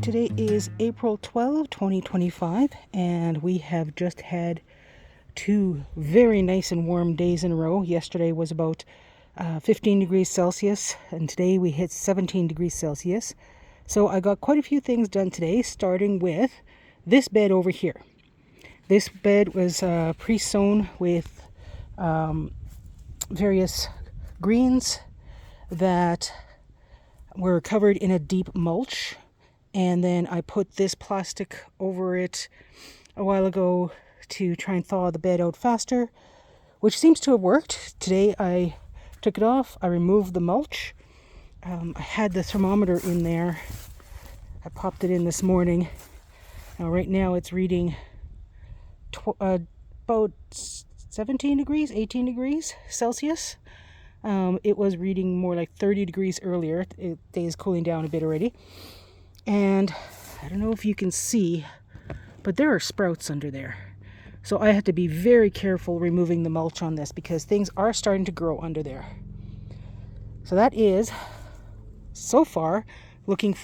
Today is April 12, 2025, and we have just had two very nice and warm days in a row. Yesterday was about 15 degrees Celsius, and today we hit 17 degrees Celsius. So I got quite a few things done today, starting with this bed over here. This bed was pre-sown with various greens that were covered in a deep mulch, and then I put this plastic over it a while ago to try and thaw the bed out faster, which seems to have worked. Today I took it off, I removed the mulch. I had the thermometer in there. I popped it in this morning. Now right now it's reading about 17 degrees, 18 degrees Celsius. It was reading more like 30 degrees earlier. The day is cooling down a bit already. And I don't know if you can see, but there are sprouts under there. So I had to be very careful removing the mulch on this because things are starting to grow under there. So that is, so far, looking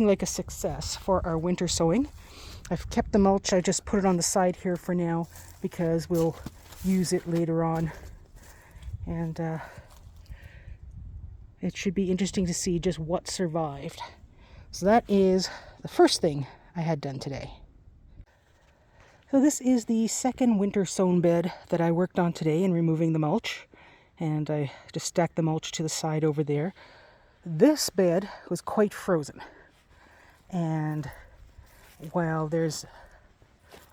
like a success for our winter sowing. I've kept the mulch. I just put it on the side here for now because we'll use it later on. And it should be interesting to see just what survived. So that is the first thing I had done today. So this is the second winter sown bed that I worked on today in removing the mulch. And I just stacked the mulch to the side over there. This bed was quite frozen. And while there's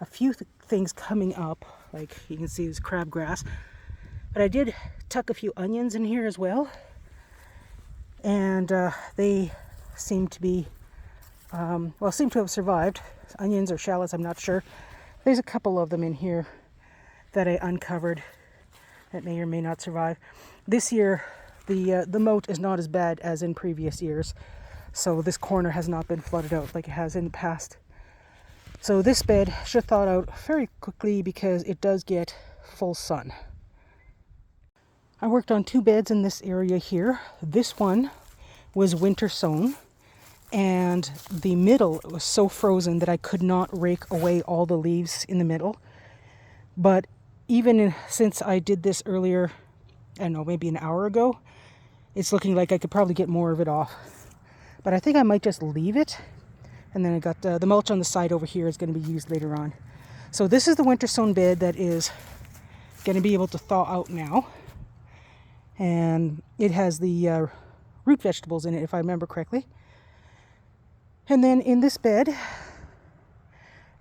a few things coming up, like you can see this crabgrass, but I did tuck a few onions in here as well. And they seem to be, seem to have survived. Onions or shallots, I'm not sure. There's a couple of them in here that I uncovered that may or may not survive. This year, the moat is not as bad as in previous years. So this corner has not been flooded out like it has in the past. So this bed should thaw out very quickly because it does get full sun. I worked on two beds in this area here. This one was winter sown, and the middle was so frozen that I could not rake away all the leaves in the middle. But even since I did this earlier, I don't know, maybe an hour ago, it's looking like I could probably get more of it off. But I think I might just leave it. And then I got the mulch on the side over here is going to be used later on. So this is the winter sown bed that is going to be able to thaw out now. And it has the root vegetables in it, if I remember correctly. And then in this bed,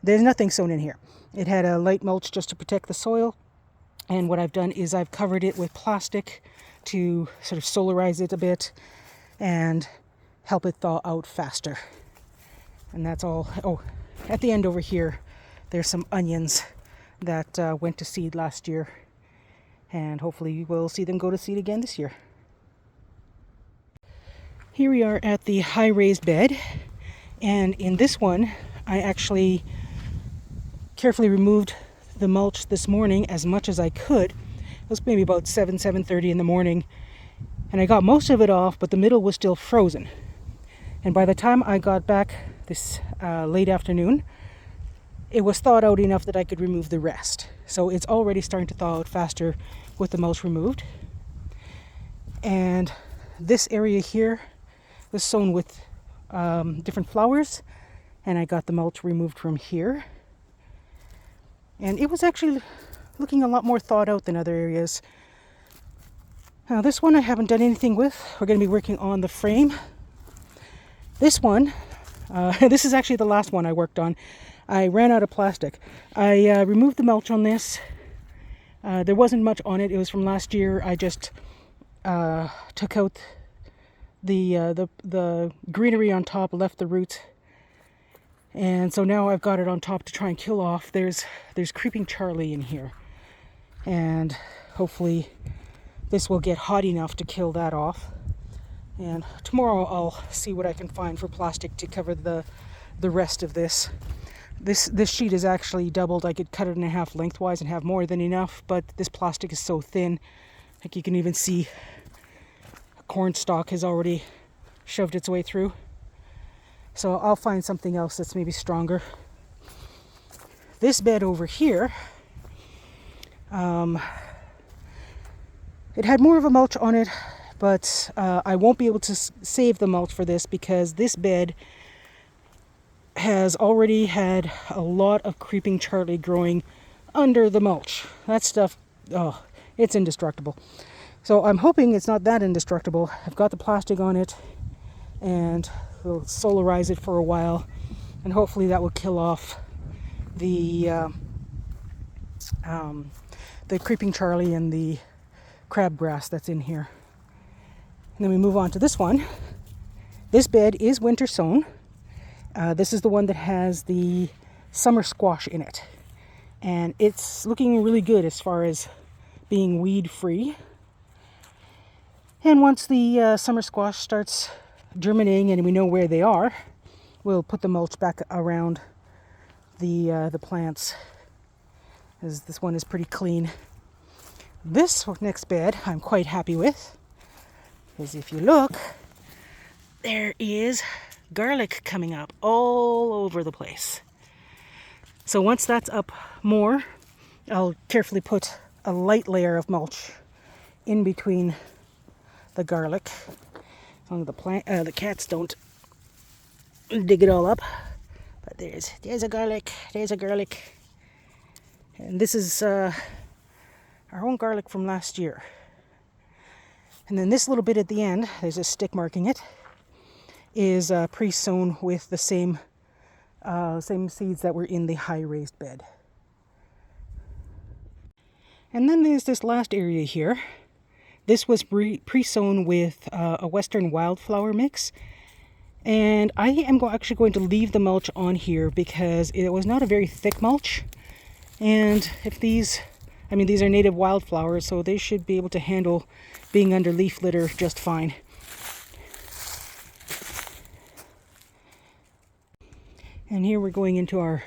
there's nothing sown in here. It had a light mulch just to protect the soil. And what I've done is I've covered it with plastic to sort of solarize it a bit and help it thaw out faster. And that's all. Oh, at the end over here, there's some onions that went to seed last year. And hopefully we'll see them go to seed again this year. Here we are at the high raised bed. And in this one, I actually carefully removed the mulch this morning as much as I could. It was maybe about 7:30 in the morning. And I got most of it off, but the middle was still frozen. And by the time I got back this late afternoon, it was thawed out enough that I could remove the rest. So it's already starting to thaw out faster with the mulch removed. And this area here was sown with different flowers, and I got the mulch removed from here. And it was actually looking a lot more thawed out than other areas. Now this one I haven't done anything with. We're going to be working on the frame. This one, this is actually the last one I worked on. I ran out of plastic. I removed the mulch on this. There wasn't much on it. It was from last year. I just took out the greenery on top, left the roots. And so now I've got it on top to try and kill off. There's creeping Charlie in here. And hopefully this will get hot enough to kill that off. And tomorrow I'll see what I can find for plastic to cover the rest of this. This sheet is actually doubled. I could cut it in half lengthwise and have more than enough, but this plastic is so thin. Like you can even see a corn stalk has already shoved its way through. So I'll find something else that's maybe stronger. This bed over here, it had more of a mulch on it, but I won't be able to save the mulch for this because this bed has already had a lot of creeping Charlie growing under the mulch. That stuff, oh, it's indestructible. So I'm hoping it's not that indestructible. I've got the plastic on it and we'll solarize it for a while, and hopefully that will kill off the creeping Charlie and the crabgrass that's in here. And then we move on to this one. This bed is winter sown. This is the one that has the summer squash in it. And it's looking really good as far as being weed free. And once the summer squash starts germinating and we know where they are, we'll put the mulch back around the plants, as this one is pretty clean. This next bed I'm quite happy with, because if you look, there is garlic coming up all over the place. So once that's up more, I'll carefully put a light layer of mulch in between the garlic, as long as the cats don't dig it all up. But there's a garlic, and this is our own garlic from last year. And then this little bit at the end, there's a stick marking it, is pre-sown with the same seeds that were in the high raised bed. And then there's this last area here. This was pre-sown with a western wildflower mix. And I am actually going to leave the mulch on here because it was not a very thick mulch. And if these are native wildflowers, so they should be able to handle being under leaf litter just fine. And here we're going into our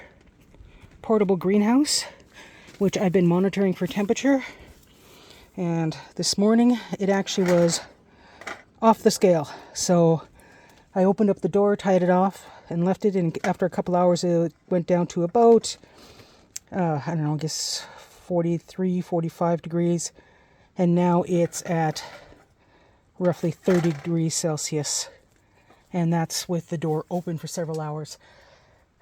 portable greenhouse, which I've been monitoring for temperature. And this morning it actually was off the scale. So I opened up the door, tied it off, and left it. And after a couple hours, it went down to about, I don't know, I guess 43, 45 degrees. And now it's at roughly 30 degrees Celsius. And that's with the door open for several hours.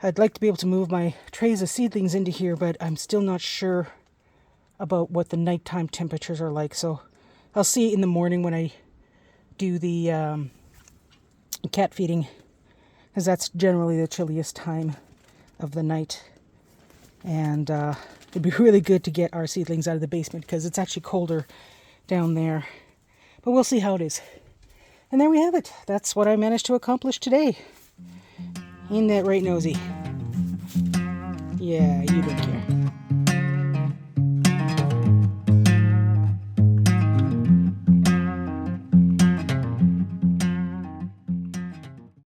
I'd like to be able to move my trays of seedlings into here, but I'm still not sure about what the nighttime temperatures are like. So I'll see in the morning when I do the cat feeding, because that's generally the chilliest time of the night. And it'd be really good to get our seedlings out of the basement because it's actually colder down there. But we'll see how it is. And there we have it. That's what I managed to accomplish today. Ain't that right, Nosy? Yeah, you don't care.